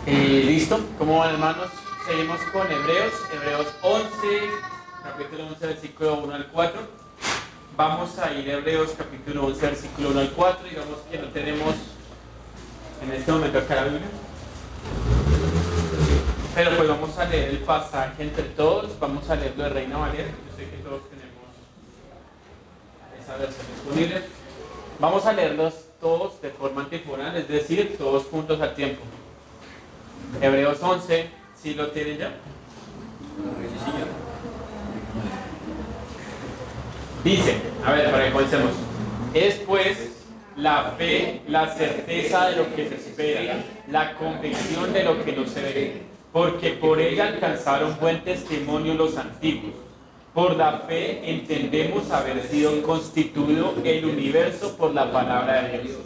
Listo, ¿cómo van, hermanos? Seguimos con Hebreos 11, capítulo 11, versículo 1 al 4. Vamos a ir a Hebreos capítulo 11, versículo 1 al 4. Digamos que no tenemos en este momento acá la Biblia, pero pues vamos a leer el pasaje entre todos. Vamos a leerlo de Reina Valera. Yo sé que todos tenemos esa versión disponible. Vamos a leerlos todos de forma antifonal, es decir, todos juntos al tiempo. Hebreos 11, ¿sí lo tienen ya? Dice, a ver, para que comencemos. Es pues la fe, la certeza de lo que se espera, la convicción de lo que no se ve, porque por ella alcanzaron buen testimonio los antiguos. Por la fe entendemos haber sido constituido el universo por la palabra de Dios,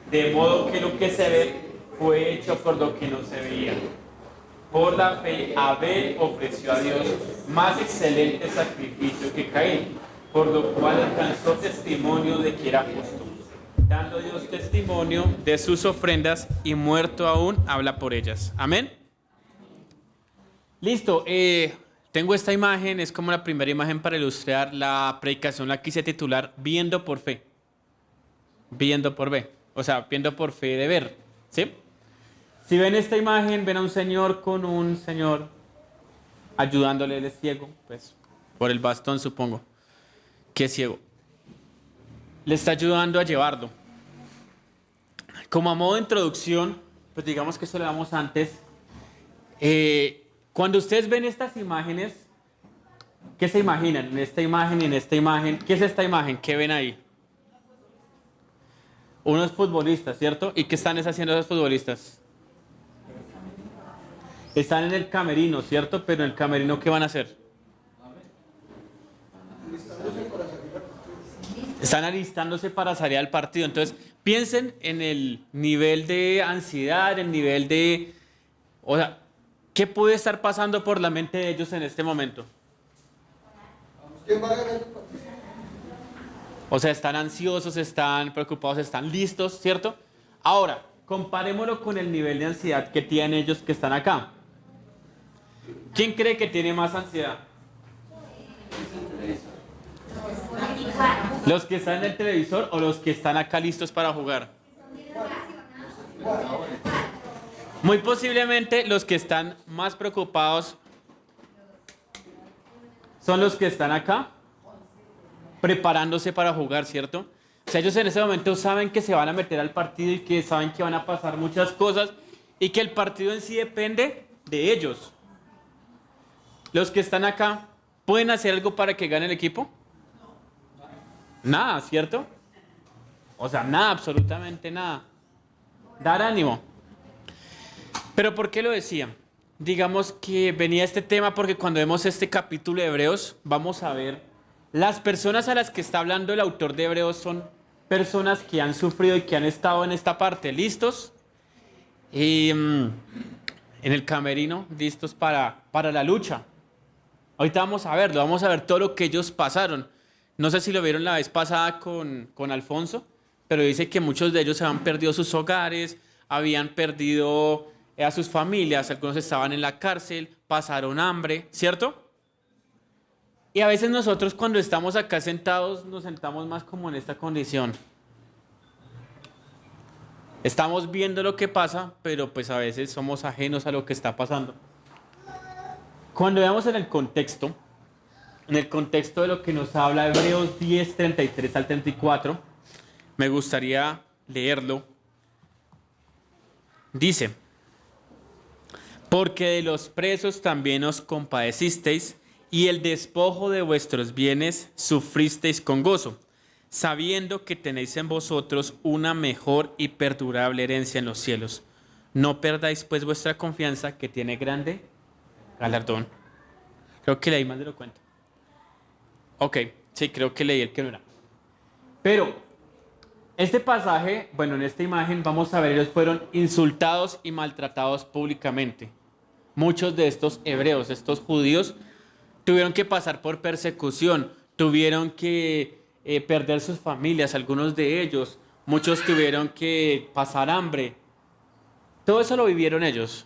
de modo que lo que se ve fue hecho por lo que no se veía. Por la fe, Abel ofreció a Dios más excelente sacrificio que Caín, por lo cual alcanzó testimonio de que era justo, dando Dios testimonio de sus ofrendas y muerto aún habla por ellas. Amén. Listo. Tengo esta imagen, es como la primera imagen para ilustrar la predicación. La quise titular Viendo por fe. Viendo por fe. O sea, viendo por fe de ver. ¿Sí? Si ven esta imagen, ven a un señor con un señor ayudándole, él es ciego, pues por el bastón supongo que es ciego. Le está ayudando a llevarlo. Como a modo de introducción, pues digamos que esto lo damos antes. Cuando ustedes ven estas imágenes, ¿qué se imaginan? En esta imagen y en esta imagen. ¿Qué es esta imagen? ¿Qué ven ahí? Unos futbolistas, ¿cierto? ¿Y qué están haciendo esos futbolistas? Están en el camerino, ¿cierto? Pero en el camerino, ¿qué van a hacer? Están alistándose para salir al partido. Entonces, piensen en el nivel de ansiedad, el nivel de... O sea, ¿qué puede estar pasando por la mente de ellos en este momento? O sea, están ansiosos, están preocupados, están listos, ¿cierto? Ahora, comparémoslo con el nivel de ansiedad que tienen ellos que están acá. ¿Quién cree que tiene más ansiedad? ¿Los que están en el televisor o los que están acá listos para jugar? Muy posiblemente los que están más preocupados son los que están acá preparándose para jugar, ¿cierto? O sea, ellos en ese momento saben que se van a meter al partido y que saben que van a pasar muchas cosas y que el partido en sí depende de ellos. Los que están acá, ¿pueden hacer algo para que gane el equipo? Nada, ¿cierto? O sea, nada, absolutamente nada. Dar ánimo. Pero ¿por qué lo decía? Digamos que venía este tema porque cuando vemos este capítulo de Hebreos, vamos a ver, las personas a las que está hablando el autor de Hebreos son personas que han sufrido y que han estado en esta parte, listos, y en el camerino, listos para la lucha. Ahorita vamos a verlo, vamos a ver todo lo que ellos pasaron. No sé si lo vieron la vez pasada con Alfonso, pero dice que muchos de ellos habían perdido sus hogares, habían perdido a sus familias, algunos estaban en la cárcel, pasaron hambre, ¿cierto? Y a veces nosotros cuando estamos acá sentados nos sentamos más como en esta condición. Estamos viendo lo que pasa, pero pues a veces somos ajenos a lo que está pasando. Cuando veamos en el contexto de lo que nos habla Hebreos 10, 33 al 34, me gustaría leerlo. Dice: porque de los presos también os compadecisteis, y el despojo de vuestros bienes sufristeis con gozo, sabiendo que tenéis en vosotros una mejor y perdurable herencia en los cielos. No perdáis pues vuestra confianza, que tiene grande galardón. Creo que leí más de lo cuento. Ok, sí, creo que leí el que no era. Pero este pasaje, bueno, en esta imagen vamos a ver, ellos fueron insultados y maltratados públicamente. Muchos de estos hebreos, estos judíos, tuvieron que pasar por persecución, tuvieron que perder sus familias, algunos de ellos, muchos tuvieron que pasar hambre. Todo eso lo vivieron ellos.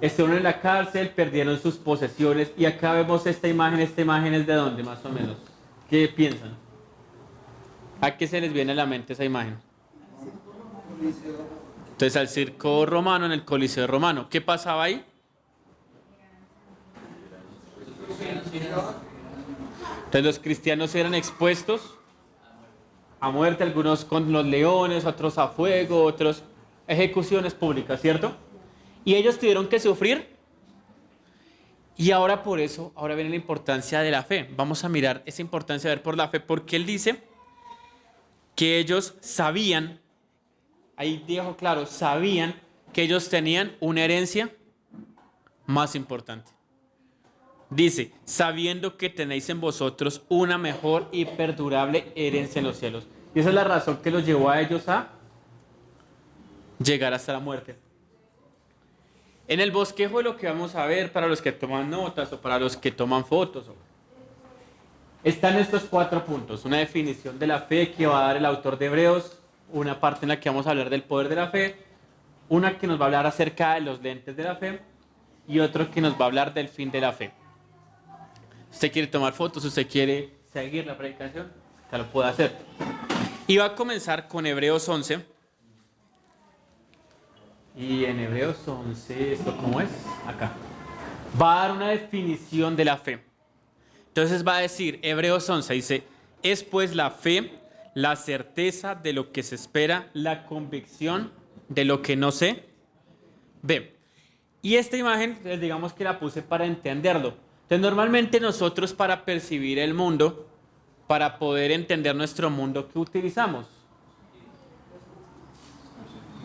estuvieron en la cárcel, perdieron sus posesiones y acá vemos esta imagen es de dónde más o menos. ¿Qué piensan? ¿A qué se les viene a la mente esa imagen? Entonces al circo romano, en el Coliseo romano. ¿Qué pasaba ahí? Entonces los cristianos eran expuestos a muerte, algunos con los leones, otros a fuego, otros ejecuciones públicas, ¿cierto? Y ellos tuvieron que sufrir. Y ahora por eso, ahora viene la importancia de la fe. Vamos a mirar esa importancia de ver por la fe, porque él dice que ellos sabían, ahí dijo claro, sabían que ellos tenían una herencia más importante. Dice, sabiendo que tenéis en vosotros una mejor y perdurable herencia en los cielos. Y esa es la razón que los llevó a ellos a llegar hasta la muerte. En el bosquejo lo que vamos a ver para los que toman notas o para los que toman fotos, están estos 4 puntos. Una definición de la fe que va a dar el autor de Hebreos, una parte en la que vamos a hablar del poder de la fe, una que nos va a hablar acerca de los lentes de la fe y otro que nos va a hablar del fin de la fe. Usted quiere tomar fotos, usted quiere seguir la predicación, ya lo puede hacer. Y va a comenzar con Hebreos 11. Y en Hebreos 11, ¿esto cómo es? Acá. Va a dar una definición de la fe. Entonces va a decir, Hebreos 11 dice, es pues la fe, la certeza de lo que se espera, la convicción de lo que no se ve. Y esta imagen, digamos que la puse para entenderlo. Entonces normalmente nosotros para percibir el mundo, para poder entender nuestro mundo, ¿qué utilizamos?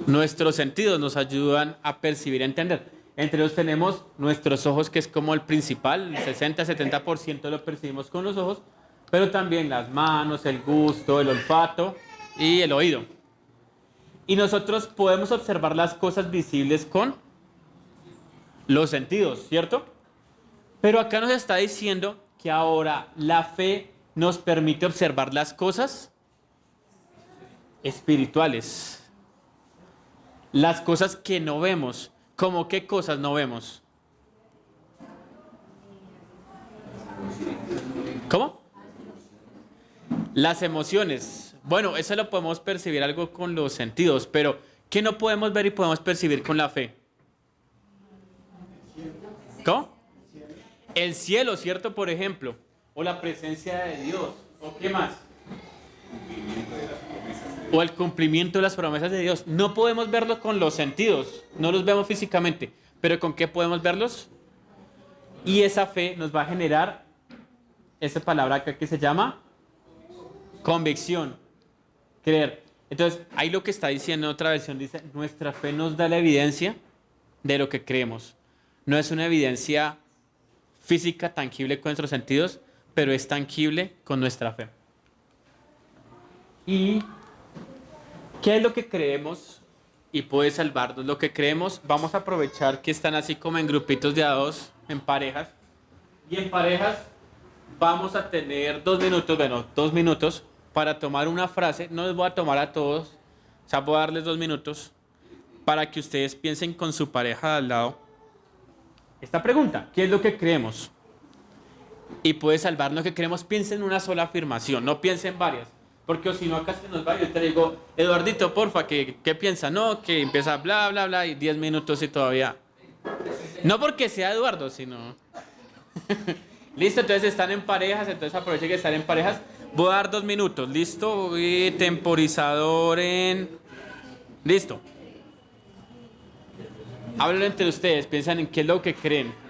Nuestros sentidos nos ayudan a percibir y entender. Entre ellos tenemos nuestros ojos, que es como el principal, el 60-70% lo percibimos con los ojos, pero también las manos, el gusto, el olfato y el oído. Y nosotros podemos observar las cosas visibles con los sentidos, ¿cierto? Pero acá nos está diciendo que ahora la fe nos permite observar las cosas espirituales. Las cosas que no vemos. ¿Cómo qué cosas no vemos? ¿Cómo? Las emociones. Bueno, eso lo podemos percibir algo con los sentidos, pero ¿qué no podemos ver y podemos percibir con la fe? ¿Cómo? El cielo, ¿cierto? Por ejemplo. O la presencia de Dios. ¿O qué más? O el cumplimiento de las promesas de Dios. No podemos verlo con los sentidos, no los vemos físicamente, pero ¿con qué podemos verlos? Y esa fe nos va a generar esa palabra acá que se llama convicción, creer. Entonces, ahí lo que está diciendo en otra versión dice, nuestra fe nos da la evidencia de lo que creemos. No es una evidencia física tangible con nuestros sentidos, pero es tangible con nuestra fe. Y ¿qué es lo que creemos y puede salvarnos? Lo que creemos, vamos a aprovechar que están así como en grupitos de a dos, en parejas. Y en parejas vamos a tener 2 minutos, bueno, 2 minutos para tomar una frase. No les voy a tomar a todos, o sea, voy a darles 2 minutos para que ustedes piensen con su pareja de al lado. Esta pregunta, ¿qué es lo que creemos? Y puede salvarnos lo que creemos. Piensen en una sola afirmación, no piensen varias. Porque si no, acá se nos va. Yo te digo, Eduardito, porfa, ¿qué piensa? No, que empieza bla, bla, bla, y 10 minutos y todavía. No porque sea Eduardo, sino. Listo, entonces están en parejas, entonces aprovechen que están en parejas. Voy a dar 2 minutos, listo. Y temporizador en. Listo. Hablen entre ustedes, piensan en qué es lo que creen.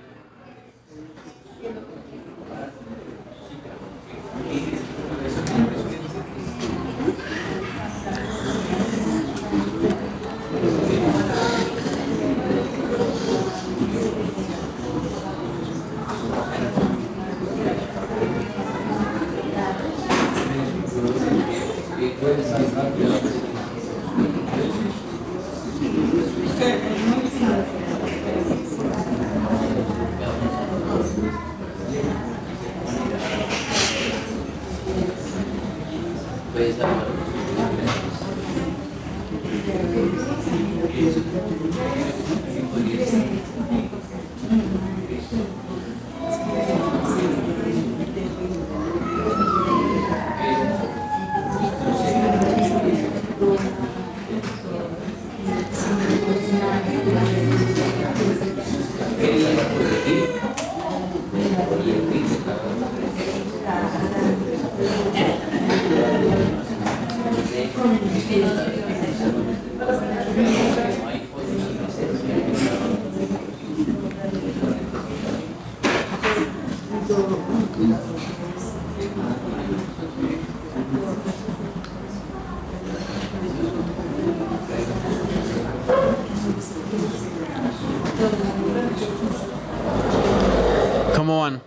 ¿Cómo van?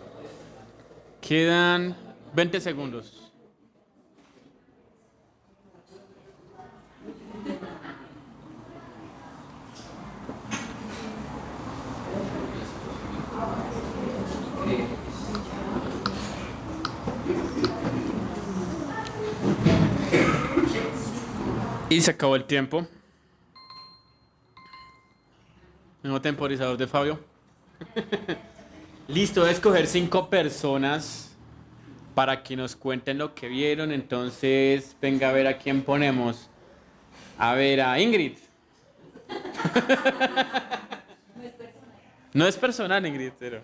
Quedan 20 segundos. Y se acabó el tiempo. Nuevo temporizador de Fabio. Listo, voy a escoger 5 personas para que nos cuenten lo que vieron. Entonces, venga a ver a quién ponemos. A ver, a Ingrid. No es personal, Ingrid, pero...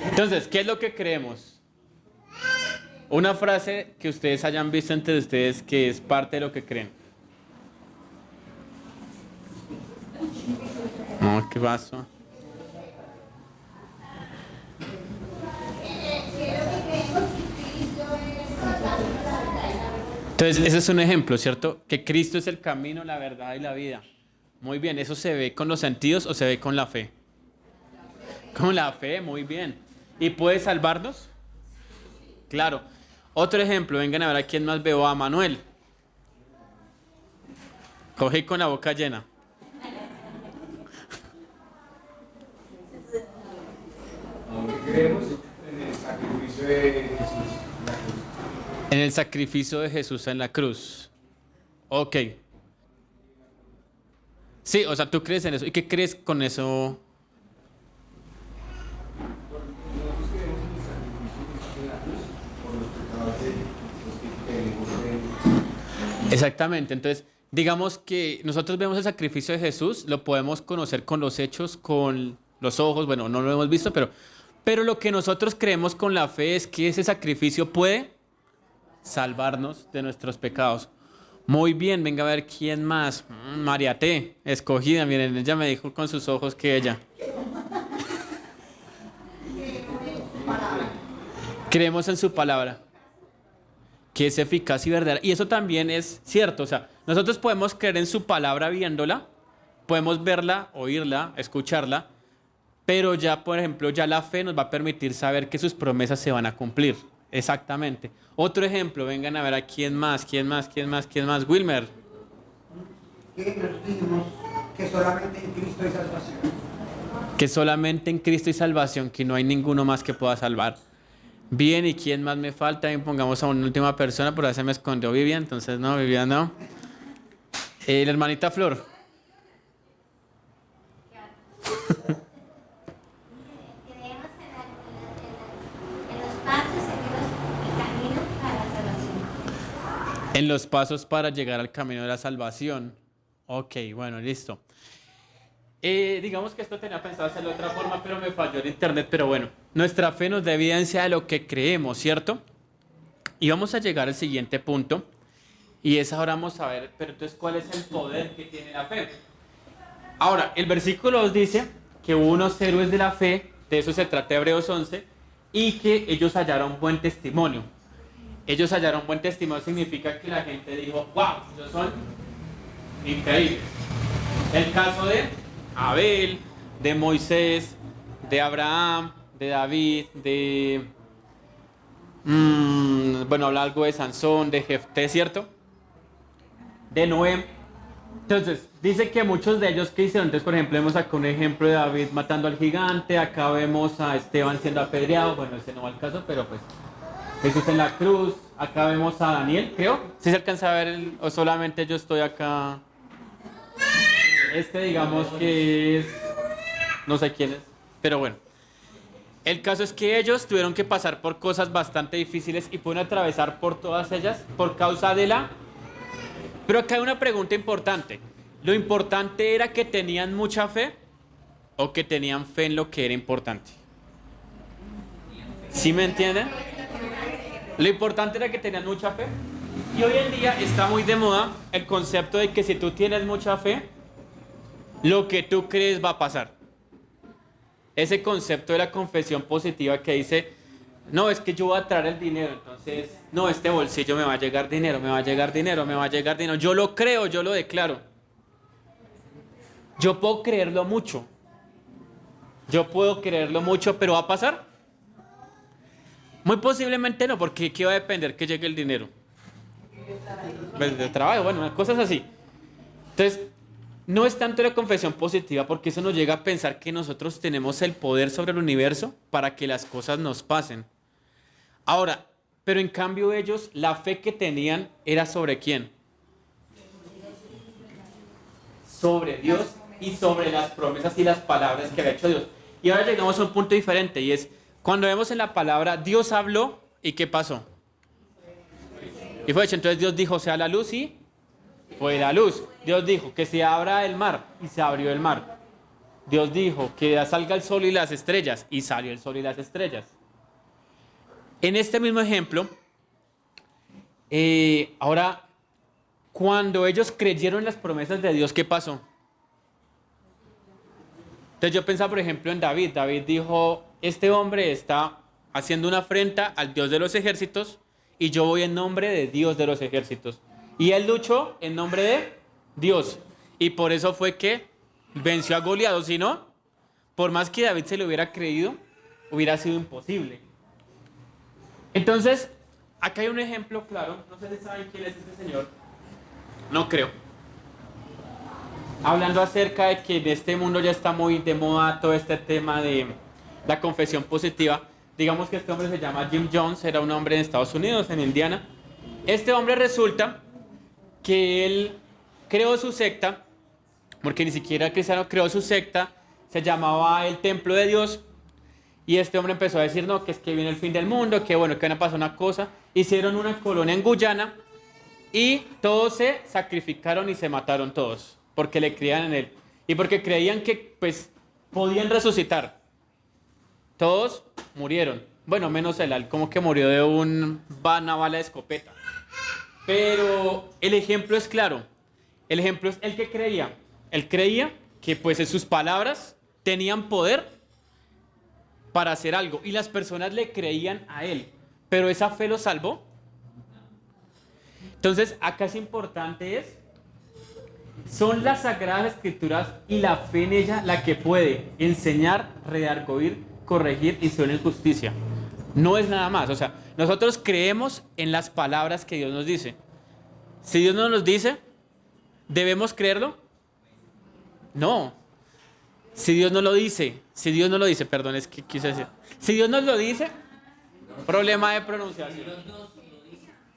Entonces, ¿qué es lo que creemos? Una frase que ustedes hayan visto entre ustedes que es parte de lo que creen. No, ¿qué pasó? Entonces, ese es un ejemplo, ¿cierto? Que Cristo es el camino, la verdad y la vida. Muy bien, ¿eso se ve con los sentidos o se ve con la fe? Con la fe, muy bien. ¿Y puede salvarnos? Claro. Otro ejemplo, vengan a ver a quién más veo, a Manuel. Cogí con la boca llena. Creemos en el sacrificio de Jesús en la cruz. En el sacrificio de Jesús en la cruz. Ok. Sí, o sea, tú crees en eso. ¿Y qué crees con eso? Nosotros creemos en el sacrificio de Jesús en la cruz por los pecados de los que tenemos de... Exactamente. Entonces, digamos que nosotros vemos el sacrificio de Jesús, lo podemos conocer con los hechos, con los ojos. Bueno, no lo hemos visto, pero lo que nosotros creemos con la fe es que ese sacrificio puede salvarnos de nuestros pecados. Muy bien, venga a ver quién más. María T, escogida, miren, ella me dijo con sus ojos que ella. Creemos en su palabra, que es eficaz y verdadera. Y eso también es cierto, o sea, nosotros podemos creer en su palabra viéndola, podemos verla, oírla, escucharla, pero ya, por ejemplo, ya la fe nos va a permitir saber que sus promesas se van a cumplir. Exactamente. Otro ejemplo, vengan a ver a quién más. Wilmer. Que nosotros dijimos que solamente en Cristo hay salvación. Que solamente en Cristo hay salvación, que no hay ninguno más que pueda salvar. Bien, ¿y quién más me falta? Bien, pongamos a una última persona, por ahí se me escondió Vivian, entonces no, Vivian no. La hermanita Flor. En los pasos para llegar al camino de la salvación. Ok, bueno, listo. Digamos que esto tenía pensado hacerlo de otra forma, pero me falló el internet. Pero bueno, nuestra fe nos da evidencia de lo que creemos, ¿cierto? Y vamos a llegar al siguiente punto. Y es ahora vamos a ver, pero entonces, ¿cuál es el poder que tiene la fe? Ahora, el versículo 2 dice que hubo unos héroes de la fe, de eso se trata Hebreos 11, y que ellos hallaron buen testimonio. Ellos hallaron buen testimonio significa que la gente dijo, wow, ellos son increíbles. El caso de Abel, de Moisés, de Abraham, de David, bueno, habla algo de Sansón, de Jefté, ¿cierto? De Noé. Entonces, dice que muchos de ellos que hicieron, entonces por ejemplo vemos acá un ejemplo de David matando al gigante, acá vemos a Esteban siendo apedreado, bueno, ese no va al caso, pero pues Jesús en la cruz, acá vemos a Daniel, creo. ¿Sí se alcanza a ver o solamente yo estoy acá? Digamos que es, no sé quién es, pero bueno. El caso es que ellos tuvieron que pasar por cosas bastante difíciles y pueden atravesar por todas ellas por causa de la... Pero acá hay una pregunta importante. ¿Lo importante era que tenían mucha fe o que tenían fe en lo que era importante? ¿Sí me entienden? Lo importante era que tenían mucha fe. Y hoy en día está muy de moda el concepto de que si tú tienes mucha fe, lo que tú crees va a pasar. Ese concepto de la confesión positiva que dice, no, es que yo voy a traer el dinero, entonces, no, este bolsillo me va a llegar dinero, me va a llegar dinero, me va a llegar dinero. Yo lo creo, yo lo declaro. Yo puedo creerlo mucho. Yo puedo creerlo mucho, pero ¿va a pasar? Muy posiblemente no, porque ¿qué va a depender que llegue el dinero? Pues del trabajo, bueno, cosas así. Entonces, no es tanto la confesión positiva, porque eso nos llega a pensar que nosotros tenemos el poder sobre el universo para que las cosas nos pasen. Ahora, pero en cambio ellos, la fe que tenían era ¿sobre quién? Sobre Dios y sobre las promesas y las palabras que había hecho Dios. Y ahora llegamos a un punto diferente, y es cuando vemos en la palabra Dios habló y ¿qué pasó? Y fue hecho. Entonces Dios dijo sea la luz y fue la luz. Dios dijo que se abra el mar y se abrió el mar. Dios dijo que salga el sol y las estrellas y salió el sol y las estrellas. En este mismo ejemplo, ahora cuando ellos creyeron en las promesas de Dios, ¿qué pasó? Entonces yo pensaba, por ejemplo, en David. David dijo, este hombre está haciendo una afrenta al Dios de los ejércitos y yo voy en nombre de Dios de los ejércitos. Y él luchó en nombre de Dios. Y por eso fue que venció a Goliat. Si no, por más que David se lo hubiera creído, hubiera sido imposible. Entonces, acá hay un ejemplo claro. No sé si saben quién es este señor. No creo. Hablando acerca de que en este mundo ya está muy de moda todo este tema de la confesión positiva. Digamos que este hombre se llama Jim Jones, era un hombre en Estados Unidos, en Indiana. Este hombre resulta que él creó su secta, porque ni siquiera cristiano, creó su secta, se llamaba el Templo de Dios. Y este hombre empezó a decir, no, que es que viene el fin del mundo, que bueno, que van a pasar una cosa. Hicieron una colonia en Guyana y todos se sacrificaron y se mataron todos, porque le creían en él. Y porque creían que, pues, podían resucitar. Todos murieron. Bueno, menos él, como que murió de una bala de escopeta. Pero el ejemplo es claro. El ejemplo es el que creía. Él creía que, pues, en sus palabras tenían poder para hacer algo. Y las personas le creían a él. Pero esa fe lo salvó. Entonces, acá es importante son las Sagradas Escrituras y la fe en ella la que puede enseñar, redarguir, corregir y ser en justicia. No es nada más. O sea, nosotros creemos en las palabras que Dios nos dice. Si Dios no nos dice, ¿debemos creerlo? No. Si Dios no lo dice, perdón, es que quise decir. Si Dios nos lo dice, problema de pronunciación.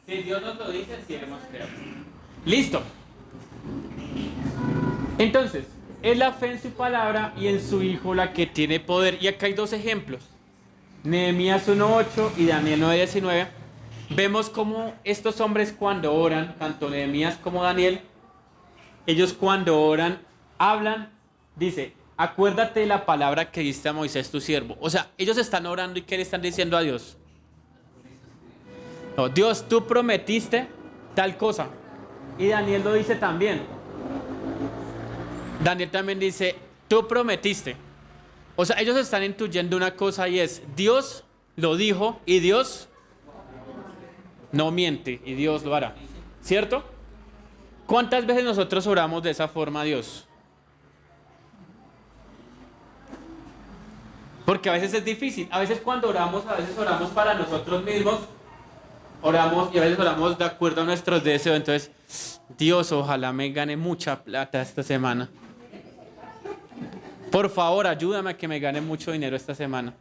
Si Dios nos lo dice, sí debemos creerlo. Listo. Entonces, es la fe en su palabra y en su Hijo la que tiene poder. Y acá hay dos ejemplos. Nehemías 1:8 y Daniel 9:19. Vemos cómo estos hombres cuando oran, tanto Nehemías como Daniel, ellos cuando oran, hablan, dice, acuérdate de la palabra que diste a Moisés tu siervo. O sea, ellos están orando y ¿qué le están diciendo a Dios? No, Dios, tú prometiste tal cosa. Y Daniel lo dice también. Daniel también dice, tú prometiste. O sea, ellos están intuyendo una cosa y es, Dios lo dijo y Dios no miente y Dios lo hará. ¿Cierto? ¿Cuántas veces nosotros oramos de esa forma a Dios? Porque a veces es difícil. A veces cuando oramos, a veces oramos para nosotros mismos. Oramos y a veces oramos de acuerdo a nuestros deseos. Entonces, Dios, ojalá me gane mucha plata esta semana. Por favor, ayúdame a que me gane mucho dinero esta semana.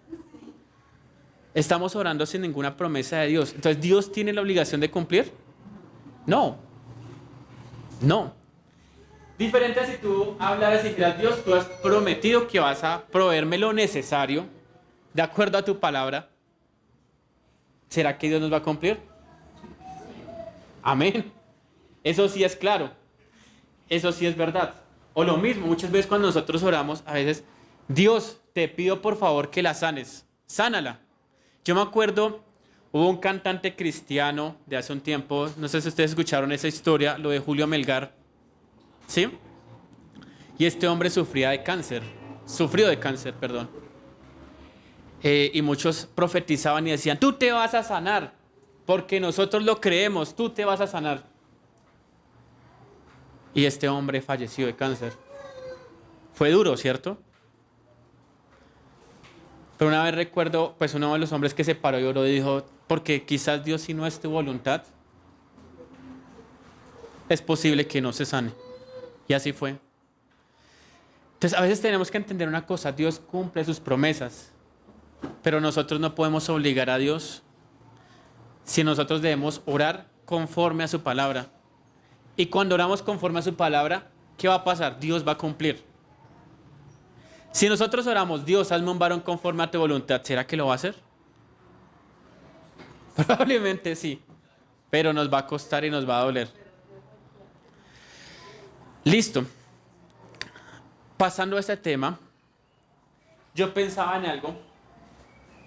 Estamos orando sin ninguna promesa de Dios. Entonces, ¿Dios tiene la obligación de cumplir? No. No. Diferente a si tú hablaras y dijeras, Dios, tú has prometido que vas a proveerme lo necesario de acuerdo a tu palabra. ¿Será que Dios nos va a cumplir? Amén. Eso sí es claro. Eso sí es verdad. O lo mismo, muchas veces cuando nosotros oramos, a veces, Dios, te pido por favor que la sanes. Sánala. Yo me acuerdo, hubo un cantante cristiano de hace un tiempo, no sé si ustedes escucharon esa historia, lo de Julio Melgar. ¿Sí? Y este hombre sufrió de cáncer, perdón. Y muchos profetizaban y decían, tú te vas a sanar, porque nosotros lo creemos, tú te vas a sanar. Y este hombre falleció de cáncer. Fue duro, ¿cierto? Pero una vez recuerdo, pues uno de los hombres que se paró y oró y dijo, porque quizás Dios, si no es tu voluntad, es posible que no se sane. Y así fue. Entonces a veces tenemos que entender una cosa, Dios cumple sus promesas, pero nosotros no podemos obligar a Dios, si nosotros debemos orar conforme a su palabra. Y cuando oramos conforme a su palabra, ¿qué va a pasar? Dios va a cumplir. Si nosotros oramos, Dios, hazme un varón conforme a tu voluntad, ¿será que lo va a hacer? Probablemente sí, pero nos va a costar y nos va a doler. Listo. Pasando a este tema, yo pensaba en algo,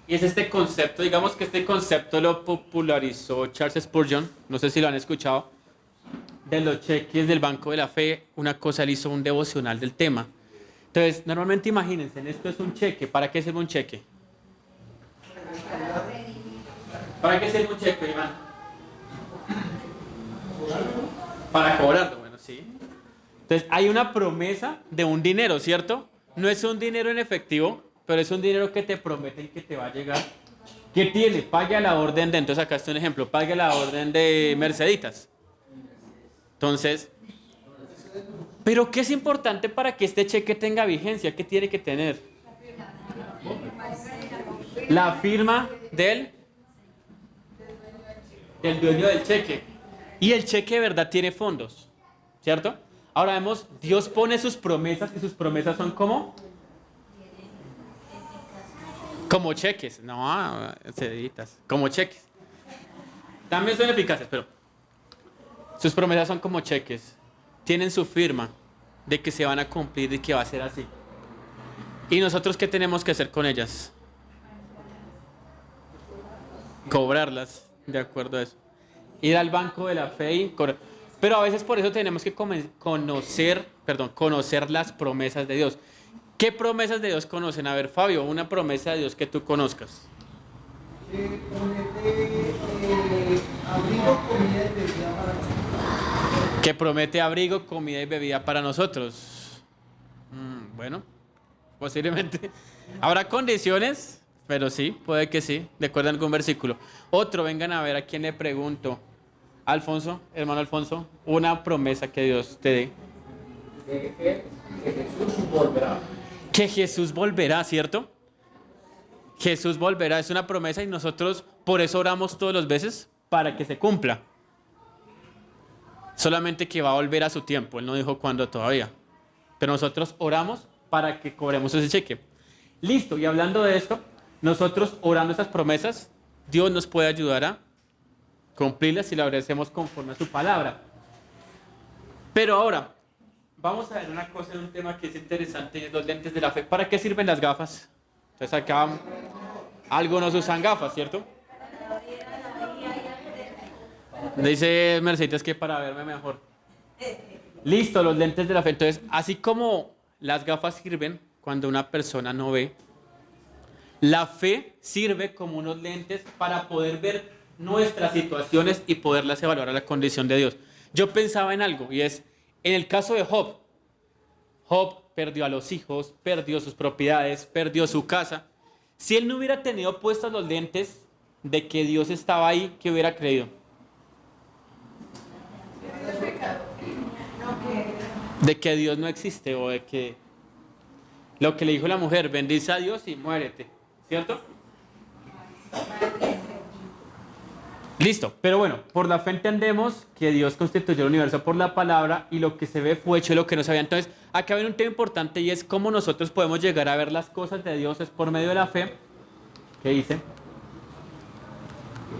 y es este concepto, digamos que este concepto lo popularizó Charles Spurgeon, no sé si lo han escuchado, de los cheques del Banco de la Fe. Una cosa, él hizo un devocional del tema. Entonces, normalmente imagínense, esto es un cheque. ¿Para qué sirve un cheque? ¿Para qué sirve un cheque, Iván? Para cobrarlo, bueno, sí. Entonces, hay una promesa de un dinero, ¿cierto? No es un dinero en efectivo, pero es un dinero que te prometen que te va a llegar. ¿Qué tiene? Pague a la orden de, entonces acá está un ejemplo, pague a la orden de Merceditas. Entonces, ¿pero qué es importante para que este cheque tenga vigencia? ¿Qué tiene que tener? La firma del dueño del cheque. Y el cheque de verdad tiene fondos, ¿cierto? Ahora vemos, Dios pone sus promesas, y sus promesas son como cheques. No, ceditas, como cheques. También son eficaces, pero sus promesas son como cheques. Tienen su firma de que se van a cumplir y que va a ser así. ¿Y nosotros qué tenemos que hacer con ellas? Cobrarlas, de acuerdo a eso. Ir al banco de la fe y cobrar. Pero a veces por eso tenemos que conocer las promesas de Dios. ¿Qué promesas de Dios conocen? A ver, Fabio, una promesa de Dios que tú conozcas. Que promete abrigo, comida y bebida para nosotros. Bueno, posiblemente. Habrá condiciones, pero sí, puede que sí, de acuerdo a algún versículo. Otro, vengan a ver a quién le pregunto. Alfonso, hermano Alfonso, una promesa que Dios te dé. Que Jesús volverá. Que Jesús volverá, ¿cierto? Jesús volverá, es una promesa y nosotros por eso oramos todos los veces para que se cumpla. Solamente que va a volver a su tiempo, Él no dijo cuándo todavía. Pero nosotros oramos para que cobremos ese cheque. Listo, y hablando de esto, nosotros orando esas promesas, Dios nos puede ayudar a cumplirlas si las obedecemos conforme a su palabra. Pero ahora, vamos a ver una cosa en un tema que es interesante, y es los lentes de la fe. ¿Para qué sirven las gafas? Entonces acá algunos usan gafas, ¿cierto? Dice Mercedes que para verme mejor. Listo, los lentes de la fe. Entonces, así como las gafas sirven cuando una persona no ve, la fe sirve como unos lentes para poder ver nuestras situaciones y poderlas evaluar a la condición de Dios. Yo pensaba en algo, y es, en el caso de Job, Job perdió a los hijos, perdió sus propiedades, perdió su casa. Si él no hubiera tenido puestos los lentes de que Dios estaba ahí, ¿qué hubiera creído? De que Dios no existe, o de que lo que le dijo la mujer, bendice a Dios y muérete, ¿cierto? Listo, pero bueno, por la fe entendemos que Dios constituyó el universo por la palabra y lo que se ve fue hecho de lo que no se veía. Entonces, acá viene un tema importante y es cómo nosotros podemos llegar a ver las cosas de Dios, es por medio de la fe. ¿Qué dice?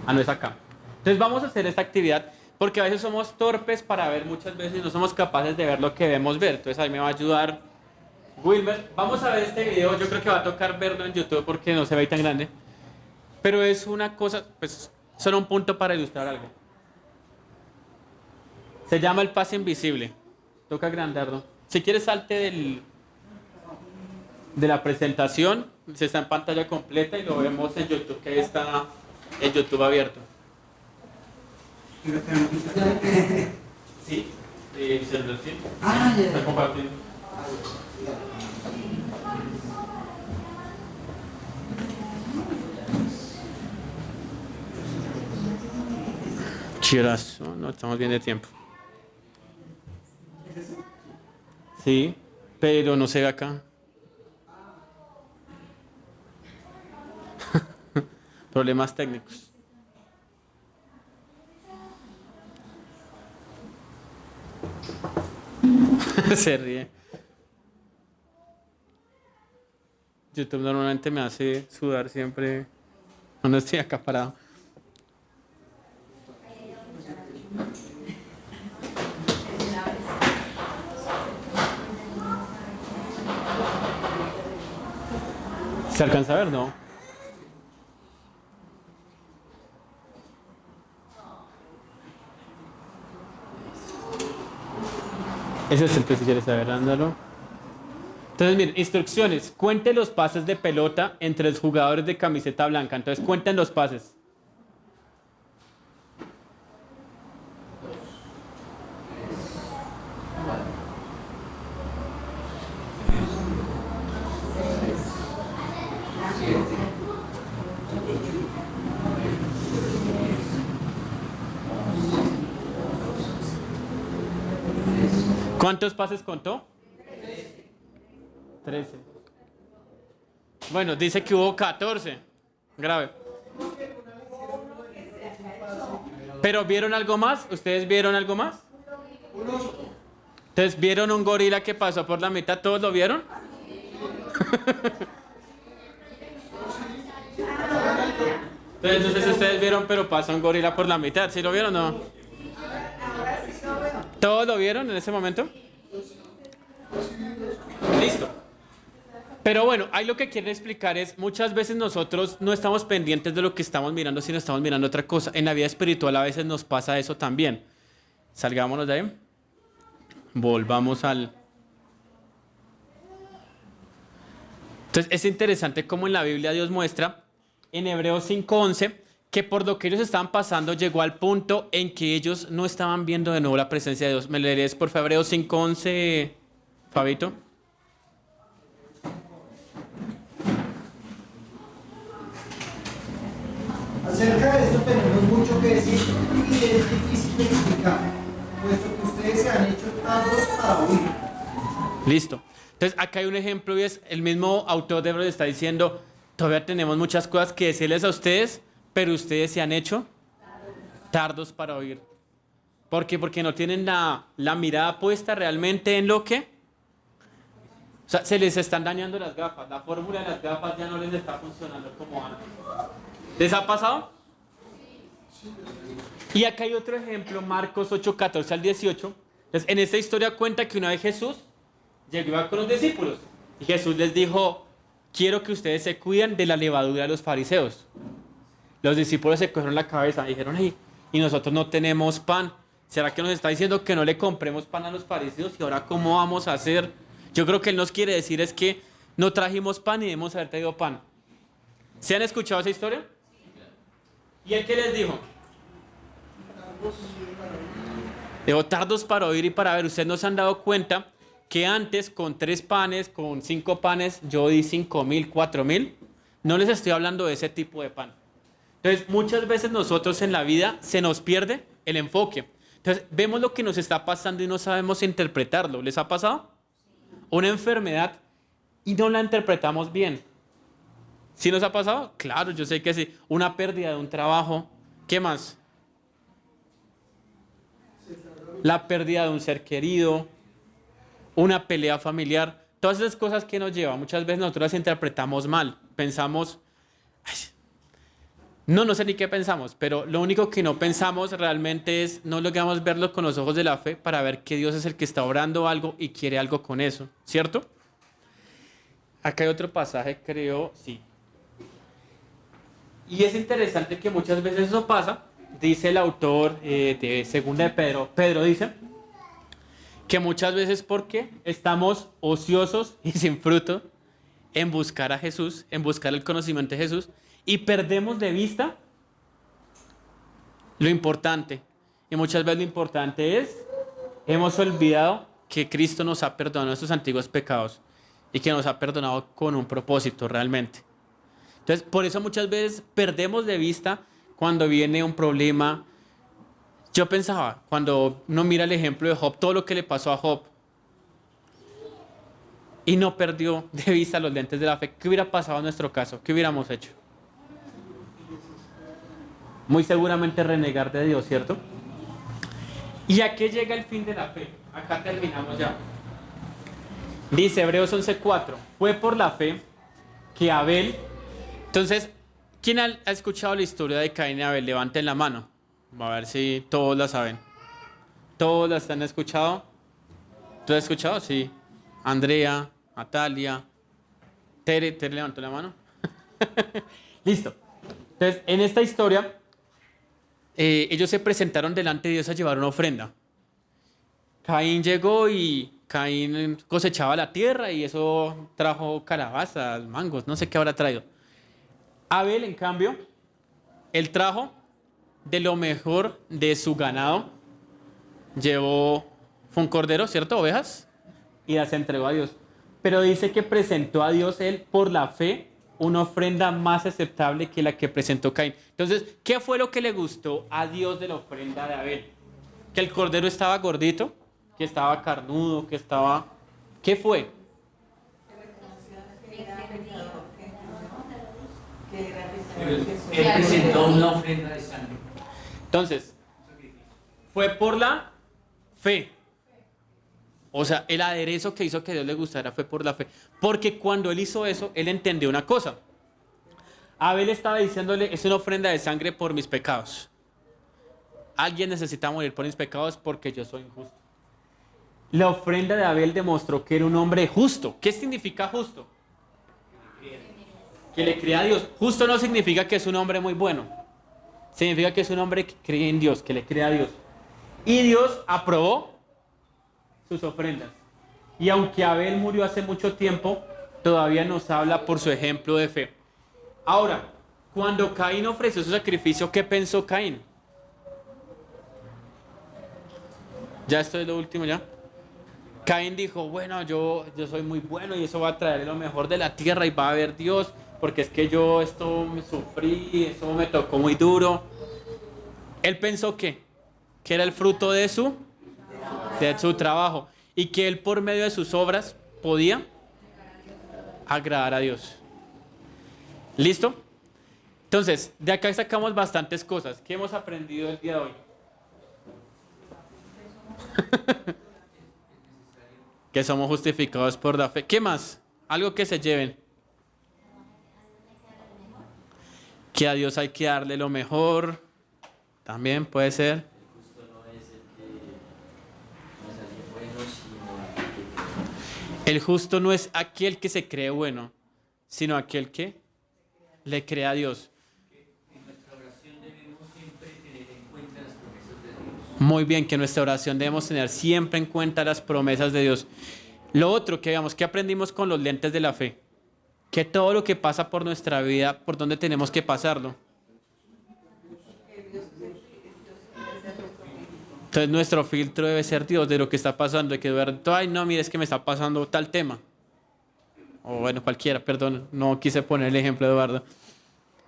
No es acá. Entonces vamos a hacer esta actividad porque a veces somos torpes para ver, muchas veces no somos capaces de ver lo que debemos ver. Entonces ahí me va a ayudar Wilmer. Vamos a ver este video, yo creo que va a tocar verlo en YouTube porque no se ve tan grande. Pero es una cosa, pues solo un punto para ilustrar algo. Se llama el pase invisible. Toca agrandarlo. Si quieres salte de la presentación. Se está en pantalla completa y lo vemos en YouTube, que ahí está en YouTube abierto. ¿Sí? Sí, celular, sí. Ah, ya. Está compartiendo. Chieras, no estamos bien de tiempo. Sí, pero no se ve acá. Problemas técnicos. Se ríe. YouTube normalmente me hace sudar siempre cuando estoy acá parado. ¿Se alcanza a ver? No. Ese es el que si quieres saber, ándalo. Entonces, miren, instrucciones. Cuente los pases de pelota entre los jugadores de camiseta blanca. Entonces, cuenten los pases. ¿Cuántos pases contó? 13. Bueno, dice que hubo 14. Grave. ¿Pero vieron algo más? ¿Ustedes vieron algo más? Entonces, ¿vieron un gorila que pasó por la mitad? ¿Todos lo vieron? Entonces ustedes vieron, pero pasó un gorila por la mitad. ¿Sí lo vieron o no? ¿Todos lo vieron en ese momento? Listo. Pero bueno, ahí lo que quiero explicar es, muchas veces nosotros no estamos pendientes de lo que estamos mirando, sino estamos mirando otra cosa. En la vida espiritual a veces nos pasa eso también. Salgámonos de ahí. Volvamos al... Entonces es interesante cómo en la Biblia Dios muestra, en Hebreos 5:11, que por lo que ellos estaban pasando llegó al punto en que ellos no estaban viendo de nuevo la presencia de Dios. ¿Me leerías por favor Hebreos 5:11, Fabito? Acerca de esto tenemos mucho que decir y es difícil de explicar, puesto que ustedes se han hecho tardos para oír. Listo. Entonces acá hay un ejemplo y es el mismo autor de Hebreos está diciendo, todavía tenemos muchas cosas que decirles a ustedes, pero ustedes se han hecho tardos para oír. ¿Por qué? Porque no tienen la mirada puesta realmente en lo que... O sea, se les están dañando las gafas. La fórmula de las gafas ya no les está funcionando como antes. ¿Les ha pasado? Y acá hay otro ejemplo, Marcos 8:14 al 18. Entonces, en esta historia cuenta que una vez Jesús llegó con los discípulos y Jesús les dijo, quiero que ustedes se cuiden de la levadura de los fariseos. Los discípulos se cogieron la cabeza y dijeron, hey, y nosotros no tenemos pan. ¿Será que nos está diciendo que no le compremos pan a los fariseos? ¿Y ahora cómo vamos a hacer? Yo creo que él nos quiere decir es que no trajimos pan y debemos haber traído pan. ¿Se han escuchado esa historia? ¿Y él qué les dijo? Dijo, tardos para oír y para ver. Ustedes no se han dado cuenta que antes con 3 panes, con 5 panes, yo di 5,000, 4,000. No les estoy hablando de ese tipo de pan. Entonces, muchas veces nosotros en la vida se nos pierde el enfoque. Entonces, vemos lo que nos está pasando y no sabemos interpretarlo. ¿Les ha pasado? Una enfermedad y no la interpretamos bien. ¿Sí nos ha pasado? Claro, yo sé que sí. Una pérdida de un trabajo. ¿Qué más? La pérdida de un ser querido. Una pelea familiar. Todas esas cosas que nos llevan. Muchas veces nosotros las interpretamos mal. Pensamos... Ay, no sé ni qué pensamos, pero lo único que no pensamos realmente es, no logramos verlo con los ojos de la fe para ver que Dios es el que está obrando algo y quiere algo con eso, ¿cierto? Acá hay otro pasaje, creo, sí. Y es interesante que muchas veces eso pasa, dice el autor de Segunda de Pedro. Pedro dice que muchas veces porque estamos ociosos y sin fruto en buscar a Jesús, en buscar el conocimiento de Jesús, y perdemos de vista lo importante. Y muchas veces lo importante es, hemos olvidado que Cristo nos ha perdonado nuestros antiguos pecados y que nos ha perdonado con un propósito realmente. Entonces, por eso muchas veces perdemos de vista cuando viene un problema. Yo pensaba, cuando uno mira el ejemplo de Job, todo lo que le pasó a Job, y no perdió de vista los lentes de la fe, ¿qué hubiera pasado en nuestro caso? ¿Qué hubiéramos hecho? Muy seguramente renegar de Dios, ¿cierto? ¿Y a qué llega el fin de la fe? Acá terminamos ya. Dice Hebreos 11:4, fue por la fe que Abel... Entonces, ¿quién ha escuchado la historia de Caín y Abel? Levanten la mano. A ver si todos la saben. ¿Todos la han escuchado? ¿Tú has escuchado? Sí. Andrea, Natalia, Tere levantó la mano. Listo. Entonces, en esta historia, ellos se presentaron delante de Dios a llevar una ofrenda. Caín llegó y Caín cosechaba la tierra y eso trajo calabazas, mangos, no sé qué habrá traído. Abel, en cambio, él trajo de lo mejor de su ganado. Fue un cordero, ¿cierto? Ovejas. Y las entregó a Dios. Pero dice que presentó a Dios él por la fe una ofrenda más aceptable que la que presentó Caín. Entonces, ¿qué fue lo que le gustó a Dios de la ofrenda de Abel? Que el cordero estaba gordito, que estaba carnudo, que estaba... ¿Qué fue? Él presentó una ofrenda de sangre. Entonces, fue por la fe. O sea, el aderezo que hizo que a Dios le gustara fue por la fe. Porque cuando él hizo eso, él entendió una cosa. Abel estaba diciéndole, es una ofrenda de sangre por mis pecados. Alguien necesita morir por mis pecados porque yo soy injusto. La ofrenda de Abel demostró que era un hombre justo. ¿Qué significa justo? Que le cree a Dios. Justo no significa que es un hombre muy bueno. Significa que es un hombre que cree en Dios, que le cree a Dios. Y Dios aprobó sus ofrendas. Y aunque Abel murió hace mucho tiempo, todavía nos habla por su ejemplo de fe. Ahora, cuando Caín ofreció su sacrificio, ¿qué pensó Caín? Ya esto es lo último ya. Caín dijo, bueno, yo soy muy bueno y eso va a traer lo mejor de la tierra y va a haber Dios, porque es que yo esto me sufrí, esto me tocó muy duro. Él pensó que era el fruto de su trabajo y que él por medio de sus obras podía agradar a Dios. ¿Listo? Entonces, de acá sacamos bastantes cosas. ¿Qué hemos aprendido el día de hoy? Que somos justificados por la fe. ¿Qué más? Algo que se lleven. Que a Dios hay que darle lo mejor. También puede ser. El justo no es aquel que se cree bueno, sino aquel que le cree a Dios. En nuestra oración debemos siempre tener en cuenta las promesas de Dios. Muy bien, que en nuestra oración debemos tener siempre en cuenta las promesas de Dios. Lo otro que veamos, que aprendimos con los lentes de la fe, que todo lo que pasa por nuestra vida, ¿por dónde tenemos que pasarlo? Entonces nuestro filtro debe ser Dios de lo que está pasando, de que Eduardo, ay no, mire, es que me está pasando tal tema. O bueno, cualquiera, perdón, no quise poner el ejemplo de Eduardo.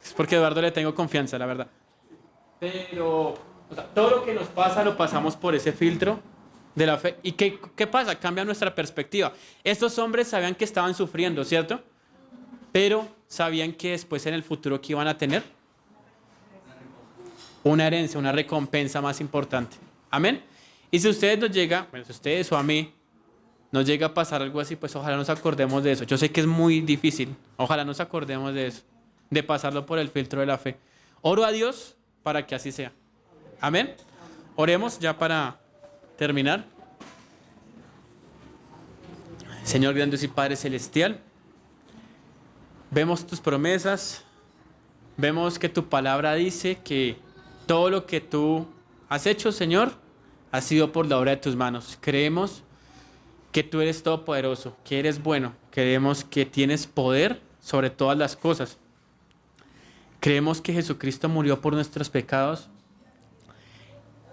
Es porque a Eduardo le tengo confianza, la verdad. Pero o sea, todo lo que nos pasa lo pasamos por ese filtro de la fe. ¿Y qué pasa? Cambia nuestra perspectiva. Estos hombres sabían que estaban sufriendo, ¿cierto? Pero sabían que después en el futuro que iban a tener una herencia, una recompensa más importante. Amén. Y si a ustedes nos llega, bueno, si a ustedes o a mí nos llega a pasar algo así, pues ojalá nos acordemos de eso. Yo sé que es muy difícil. Ojalá nos acordemos de eso, de pasarlo por el filtro de la fe. Oro a Dios para que así sea. Amén. Oremos ya para terminar. Señor gran Dios y Padre celestial, vemos tus promesas, vemos que tu palabra dice que todo lo que tú has hecho, Señor, ha sido por la obra de tus manos. Creemos que tú eres todopoderoso, que eres bueno, creemos que tienes poder sobre todas las cosas. Creemos que Jesucristo murió por nuestros pecados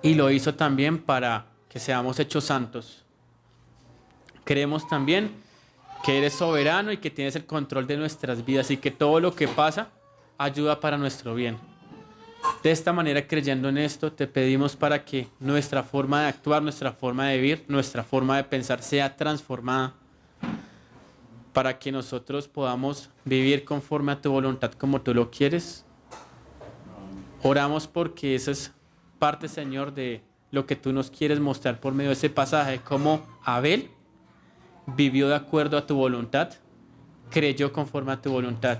y lo hizo también para que seamos hechos santos. Creemos también que eres soberano y que tienes el control de nuestras vidas y que todo lo que pasa ayuda para nuestro bien. De esta manera, creyendo en esto, te pedimos para que nuestra forma de actuar, nuestra forma de vivir, nuestra forma de pensar sea transformada, para que nosotros podamos vivir conforme a tu voluntad como tú lo quieres. Oramos porque esa es parte, Señor, de lo que tú nos quieres mostrar por medio de ese pasaje, cómo Abel vivió de acuerdo a tu voluntad, creyó conforme a tu voluntad.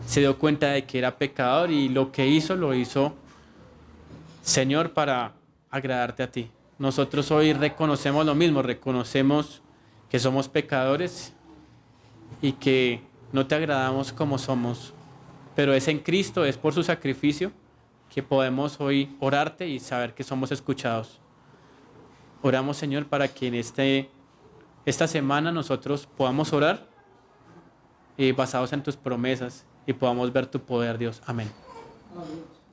Se dio cuenta de que era pecador y lo que hizo, lo hizo, Señor, para agradarte a ti. Nosotros hoy reconocemos lo mismo, reconocemos que somos pecadores y que no te agradamos como somos, pero es en Cristo, es por su sacrificio que podemos hoy orarte y saber que somos escuchados. Oramos, Señor, para que en esta semana nosotros podamos orar basados en tus promesas y podamos ver tu poder, Dios. Amén. Amén.